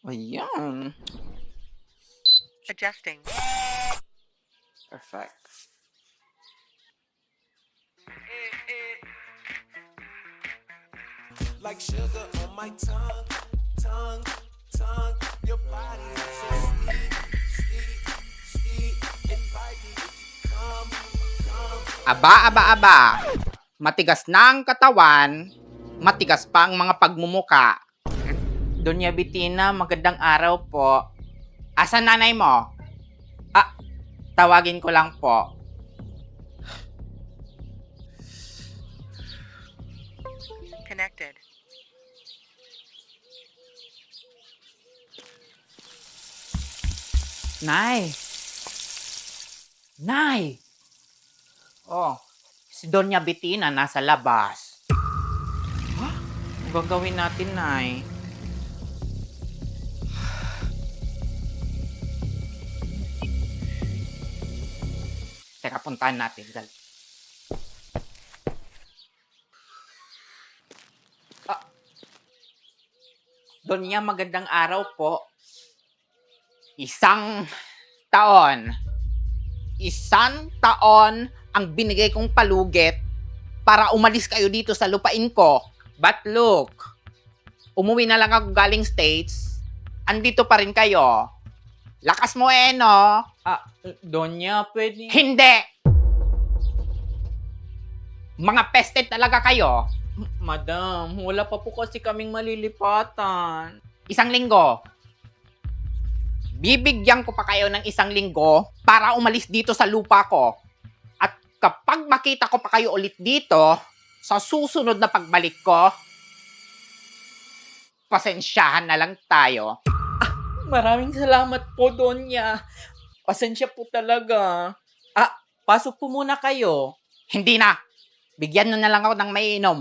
Ayan. Adjusting. Perfect. Like sugar on my tongue, tongue, tongue. Your body is so sweet, sweet, sweet. Invite me, come, come. Aba. Matigas na ang katawan, matigas pa ang mga pagmumuka. Donya Bettina, magandang araw po. Asan nanay mo? Tawagin ko lang po. Connected. Nay! Nay! Oh, si Donya Bettina nasa labas. Ha? Ano gagawin natin, Nay? Teka, puntahan natin. Dali. Donya, magandang araw po. Isang taon ang binigay kong palugit para umalis kayo dito sa lupain ko. But look, umuwi na lang ako galing States. Andito pa rin kayo. Lakas mo no? Donya, pwede... Hindi! Mga pested talaga kayo. Madam, wala pa po kasi kaming malilipatan. Isang linggo. Bibigyan ko pa kayo ng isang linggo para umalis dito sa lupa ko. At kapag makita ko pa kayo ulit dito, sa susunod na pagbalik ko, pasensyahan na lang tayo. Maraming salamat po, Donya. Pasensya po talaga. Pasok po muna kayo. Hindi na. Bigyan nyo na lang ako ng maiinom.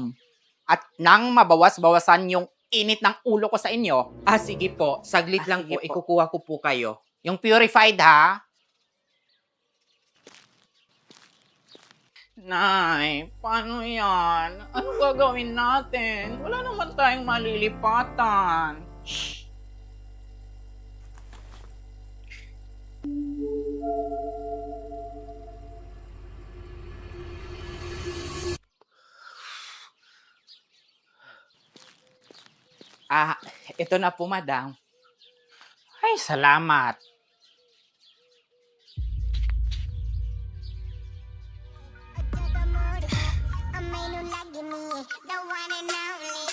At nang mabawas-bawasan yung init ng ulo ko sa inyo. Sige po. Saglit lang po. Ikukuha ko po kayo. Yung purified, ha? Nay, paano yan? Ano gagawin natin? Wala naman tayong malilipatan. Shh. Ito na po, madam. Ay, salamat. The one and only.